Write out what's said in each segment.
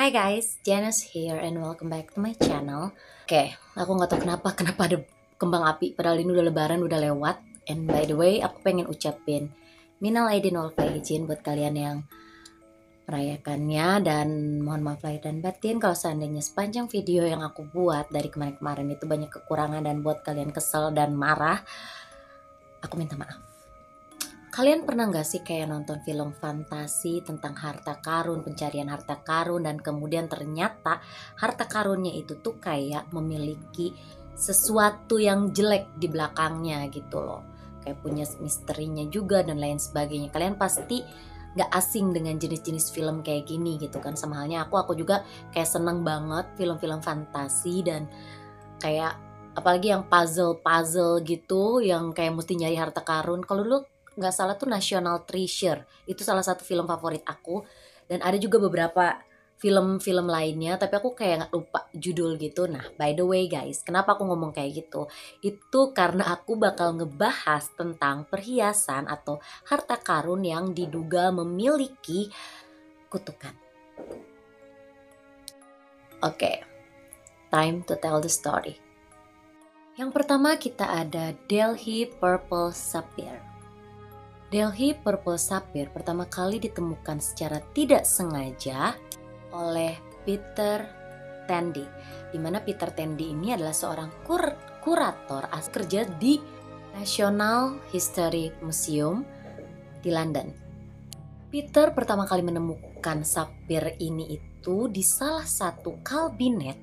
Hi guys, Janice here and welcome back to my channel. Oke, aku nggak tahu kenapa ada kembang api padahal ini udah lebaran, udah lewat. And by the way, aku pengen ucapin minal aidin wal faizin buat kalian yang merayakannya, dan mohon maaf lahir dan batin kalau seandainya sepanjang video yang aku buat dari kemarin-kemarin itu banyak kekurangan dan buat kalian kesel dan marah. Aku minta maaf. Kalian pernah gak sih kayak nonton film fantasi tentang harta karun, pencarian harta karun, dan kemudian ternyata harta karunnya itu tuh kayak memiliki sesuatu yang jelek di belakangnya gitu loh. Kayak punya misterinya juga dan lain sebagainya. Kalian pasti gak asing dengan jenis-jenis film kayak gini gitu kan. Sama halnya aku juga kayak seneng banget film-film fantasi dan kayak apalagi yang puzzle gitu yang kayak mesti nyari harta karun. Kalau dulu nggak salah tuh National Treasure itu salah satu film favorit aku, dan ada juga beberapa film-film lainnya tapi aku kayak nggak lupa judul gitu. Nah, by the way guys, kenapa aku ngomong kayak gitu, itu karena aku bakal ngebahas tentang perhiasan atau harta karun yang diduga memiliki kutukan. Oke, time to tell the story. Yang pertama kita ada Delhi Purple Sapphire. Delhi Purple Sapphire pertama kali ditemukan secara tidak sengaja oleh Peter Tandy, di mana Peter Tandy ini adalah seorang kurator kerja di National History Museum di London. Peter pertama kali menemukan sapphire ini itu di salah satu kabinet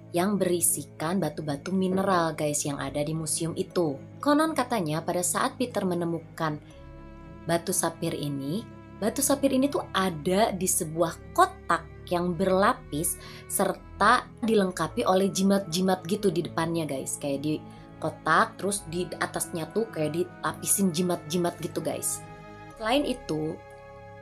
yang berisikan batu-batu mineral guys yang ada di museum itu. Konon katanya pada saat Peter menemukan batu sapphire ini tuh ada di sebuah kotak yang berlapis serta dilengkapi oleh jimat-jimat gitu di depannya guys. Kayak di kotak terus di atasnya tuh kayak dilapisin jimat-jimat gitu guys. Selain itu,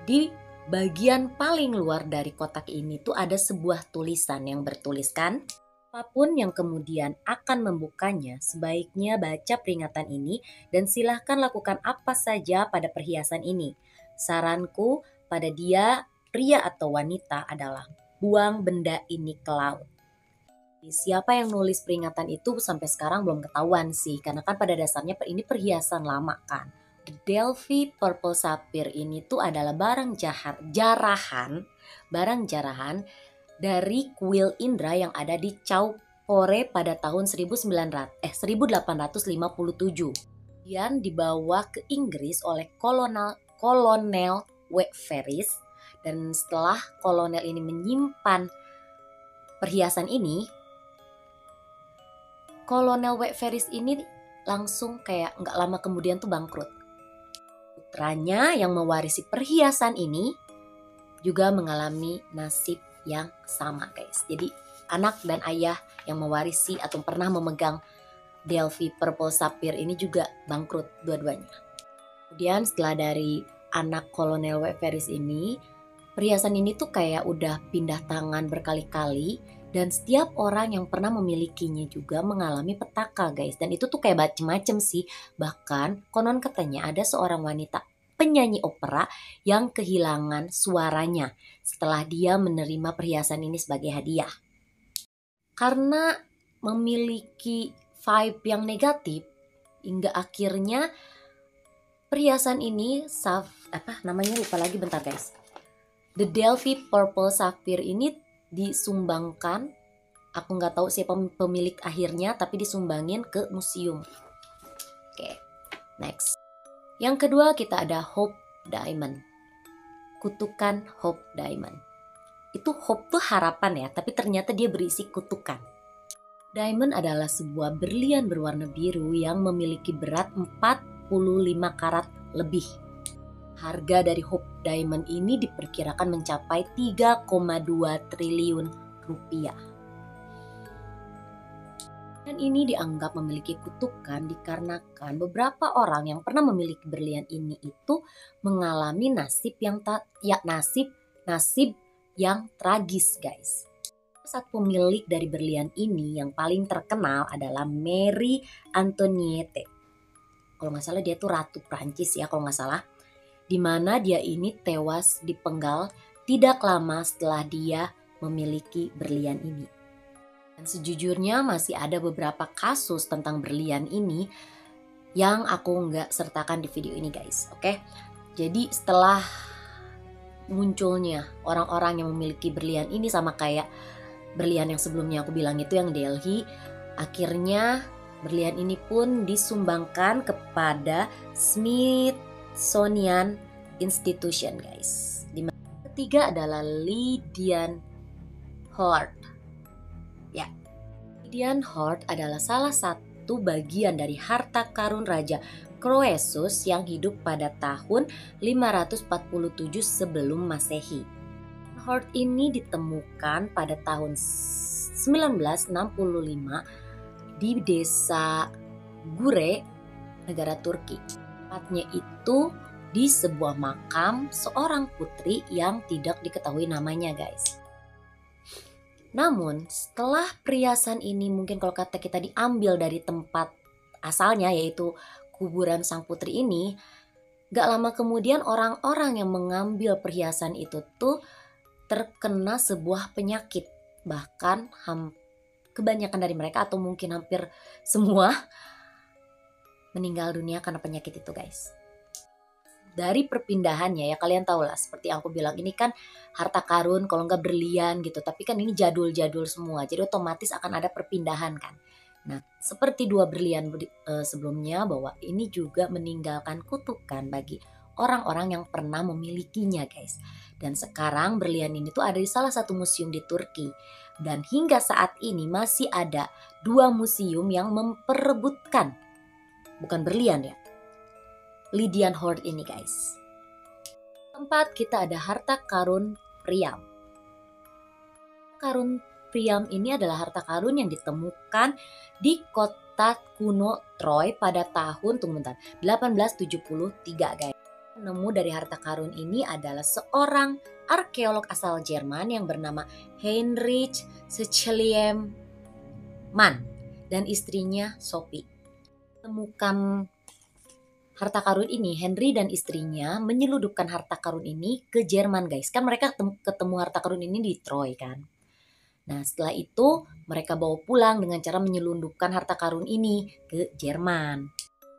di bagian paling luar dari kotak ini tuh ada sebuah tulisan yang bertuliskan, apapun yang kemudian akan membukanya, sebaiknya baca peringatan ini dan silahkan lakukan apa saja pada perhiasan ini. Saranku pada dia, pria atau wanita, adalah buang benda ini ke laut. Siapa yang nulis peringatan itu sampai sekarang belum ketahuan sih, karena kan pada dasarnya ini perhiasan lama kan. The Delphi Purple Sapphire ini tuh adalah barang jarahan dari kuil Indra yang ada di Chowpore pada tahun 1857. Kemudian dibawa ke Inggris oleh Kolonel W. Ferris, dan setelah kolonel ini menyimpan perhiasan ini, Kolonel W. Ferris ini langsung kayak nggak lama kemudian tuh bangkrut. Putranya yang mewarisi perhiasan ini juga mengalami nasib yang sama guys. Jadi anak dan ayah yang mewarisi atau pernah memegang Delphi Purple Sapphire ini juga bangkrut dua-duanya. Kemudian setelah dari anak Kolonel W. Ferris ini, perhiasan ini tuh kayak udah pindah tangan berkali-kali, dan setiap orang yang pernah memilikinya juga mengalami petaka guys. Dan itu tuh kayak macem-macem sih. Bahkan konon katanya ada seorang wanita penyanyi opera yang kehilangan suaranya setelah dia menerima perhiasan ini sebagai hadiah. Karena memiliki vibe yang negatif, hingga akhirnya perhiasan ini namanya lupa lagi, bentar guys. The Delphi Purple Sapphire ini disumbangkan, aku nggak tahu siapa pemilik akhirnya, tapi disumbangin ke museum. Oke, next. Yang kedua kita ada Hope Diamond. Kutukan Hope Diamond. Itu hope tuh harapan ya, tapi ternyata dia berisi kutukan. Diamond adalah sebuah berlian berwarna biru yang memiliki berat 45 karat lebih. Harga dari Hope Diamond ini diperkirakan mencapai 3,2 triliun rupiah. Dan ini dianggap memiliki kutukan dikarenakan beberapa orang yang pernah memiliki berlian ini itu mengalami nasib yang tragis guys. Satu pemilik dari berlian ini yang paling terkenal adalah Marie Antoinette. Kalau nggak salah dia tuh ratu Prancis ya kalau nggak salah. Di mana dia ini tewas dipenggal tidak lama setelah dia memiliki berlian ini. Dan sejujurnya masih ada beberapa kasus tentang berlian ini yang aku nggak sertakan di video ini guys, oke? Jadi setelah munculnya orang-orang yang memiliki berlian ini sama kayak berlian yang sebelumnya aku bilang itu yang Delhi, akhirnya berlian ini pun disumbangkan kepada Smithsonian Institution guys. Ketiga adalah Lydian Hoard. Ya, Lydian Hoard adalah salah satu bagian dari harta karun Raja Croesus yang hidup pada tahun 547 sebelum Masehi. Hoard ini ditemukan pada tahun 1965 di desa Gure, negara Turki. Tempatnya itu di sebuah makam seorang putri yang tidak diketahui namanya guys. Namun setelah perhiasan ini mungkin kalau kata kita diambil dari tempat asalnya yaitu kuburan sang putri ini, gak lama kemudian orang-orang yang mengambil perhiasan itu tuh terkena sebuah penyakit. Bahkan kebanyakan dari mereka atau mungkin hampir semua meninggal dunia karena penyakit itu guys. Dari perpindahannya ya kalian tahu lah, seperti yang aku bilang ini kan harta karun kalau nggak berlian gitu, tapi kan ini jadul-jadul semua, jadi otomatis akan ada perpindahan kan. Nah seperti dua berlian sebelumnya, bahwa ini juga meninggalkan kutukan bagi orang-orang yang pernah memilikinya guys. Dan sekarang berlian ini tuh ada di salah satu museum di Turki, dan hingga saat ini masih ada dua museum yang memperebutkan, bukan berlian ya, Lydian Hoard ini guys. Keempat kita ada harta karun Priam. Karun Priam ini adalah harta karun yang ditemukan di kota kuno Troy pada tahun 1873 guys. Penemu dari harta karun ini adalah seorang arkeolog asal Jerman yang bernama Heinrich Schleiermacher dan istrinya Sophie. Temukan harta karun ini, Henry dan istrinya menyeludupkan harta karun ini ke Jerman guys. Kan mereka ketemu harta karun ini di Troy kan. Nah setelah itu mereka bawa pulang dengan cara menyelundupkan harta karun ini ke Jerman.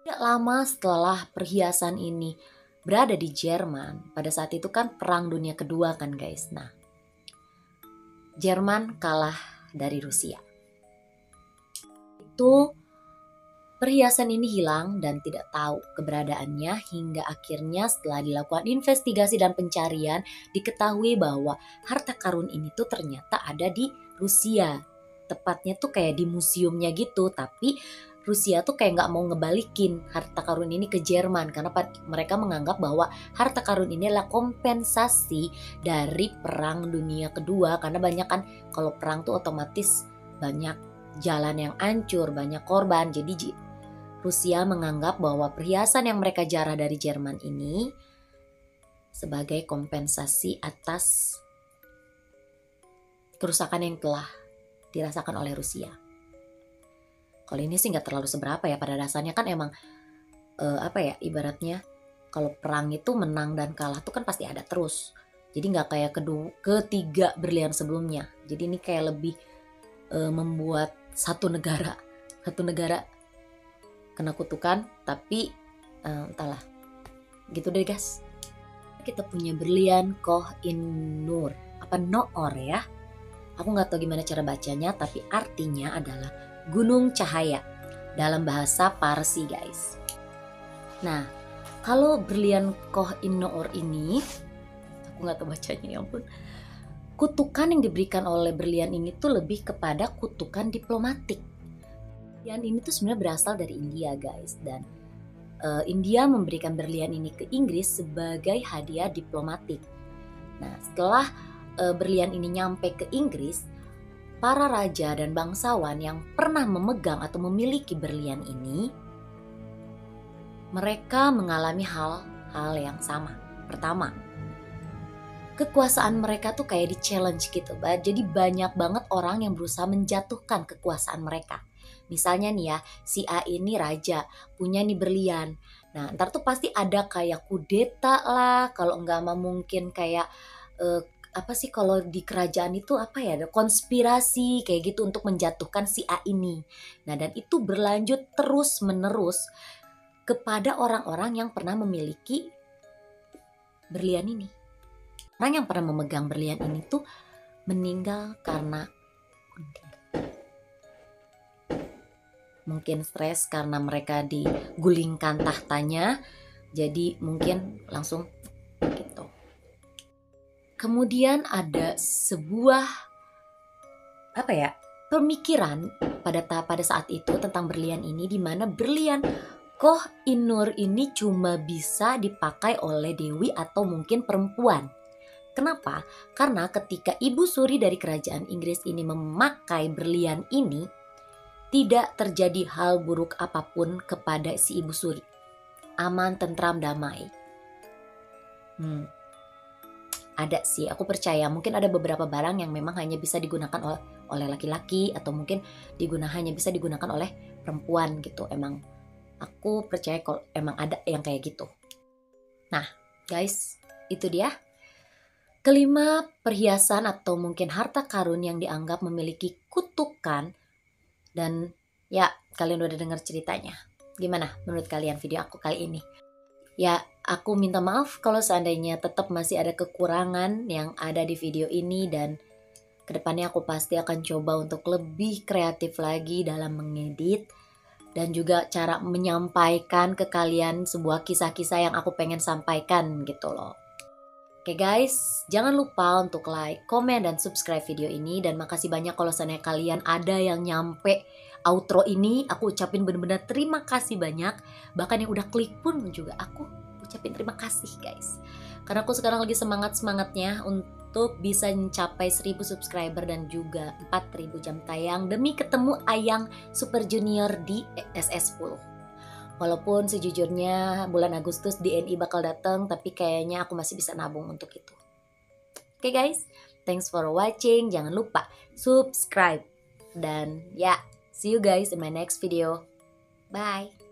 Tidak lama setelah perhiasan ini berada di Jerman, pada saat itu kan perang dunia kedua kan guys. Nah Jerman kalah dari Rusia. Perhiasan ini hilang dan tidak tahu keberadaannya hingga akhirnya setelah dilakukan investigasi dan pencarian diketahui bahwa harta karun ini tuh ternyata ada di Rusia. Tepatnya tuh kayak di museumnya gitu, tapi Rusia tuh kayak gak mau ngebalikin harta karun ini ke Jerman karena mereka menganggap bahwa harta karun ini adalah kompensasi dari perang dunia kedua, karena banyak kan kalau perang tuh otomatis banyak jalan yang hancur, banyak korban. Jadi Rusia menganggap bahwa perhiasan yang mereka jarah dari Jerman ini sebagai kompensasi atas kerusakan yang telah dirasakan oleh Rusia. Kalau ini sih nggak terlalu seberapa ya, pada dasarnya kan emang ibaratnya kalau perang itu menang dan kalah tuh kan pasti ada terus. Jadi nggak kayak ketiga berlian sebelumnya. Jadi ini kayak lebih membuat satu negara kena kutukan, tapi entahlah gitu deh guys. Kita punya berlian Koh-i-Noor, apa Noor ya, aku nggak tahu gimana cara bacanya, tapi artinya adalah gunung cahaya dalam bahasa Parsi guys. Nah kalau berlian Koh-i-Noor ini aku nggak tahu bacanya ya ampun, kutukan yang diberikan oleh berlian ini tuh lebih kepada kutukan diplomatik. Berlian ini tuh sebenarnya berasal dari India guys, dan India memberikan berlian ini ke Inggris sebagai hadiah diplomatik. Nah setelah berlian ini nyampe ke Inggris, para raja dan bangsawan yang pernah memegang atau memiliki berlian ini, mereka mengalami hal-hal yang sama. Pertama, kekuasaan mereka tuh kayak di challenge gitu. Jadi banyak banget orang yang berusaha menjatuhkan kekuasaan mereka. Misalnya nih ya, si A ini raja, punya nih berlian. Nah ntar tuh pasti ada kayak kudeta lah, kalau enggak mah mungkin kayak apa sih kalau di kerajaan itu apa ya, ada konspirasi kayak gitu untuk menjatuhkan si A ini. Nah, dan itu berlanjut terus menerus kepada orang-orang yang pernah memiliki berlian ini. Orang yang pernah memegang berlian ini tuh meninggal karena mungkin stres karena mereka digulingkan tahtanya, jadi mungkin langsung gitu. Kemudian ada sebuah apa ya, pemikiran pada saat itu tentang berlian ini, di mana berlian Koh Inur ini cuma bisa dipakai oleh dewi atau mungkin perempuan. Kenapa? Karena ketika Ibu Suri dari kerajaan Inggris ini memakai berlian ini, tidak terjadi hal buruk apapun kepada si Ibu Suri. Aman, tentram, damai. Ada sih, aku percaya mungkin ada beberapa barang yang memang hanya bisa digunakan oleh laki-laki atau mungkin hanya bisa digunakan oleh perempuan gitu. Emang aku percaya kalau emang ada yang kayak gitu. Nah guys, itu dia kelima perhiasan atau mungkin harta karun yang dianggap memiliki kutukan. Dan ya, kalian udah dengar ceritanya. Gimana menurut kalian video aku kali ini? Ya, aku minta maaf kalau seandainya tetap masih ada kekurangan yang ada di video ini, dan kedepannya aku pasti akan coba untuk lebih kreatif lagi dalam mengedit dan juga cara menyampaikan ke kalian sebuah kisah-kisah yang aku pengen sampaikan gitu loh. Oke guys, jangan lupa untuk like, komen, dan subscribe video ini. Dan makasih banyak kalau seandainya kalian ada yang nyampe outro ini. Aku ucapin bener-bener terima kasih banyak. Bahkan yang udah klik pun juga aku ucapin terima kasih guys. Karena aku sekarang lagi semangat-semangatnya untuk bisa mencapai 1000 subscriber dan juga 4000 jam tayang demi ketemu Ayang Super Junior di SS10. Walaupun sejujurnya bulan Agustus DNI bakal datang, tapi kayaknya aku masih bisa nabung untuk itu. Oke guys, thanks for watching. Jangan lupa subscribe. Dan ya, see you guys in my next video. Bye.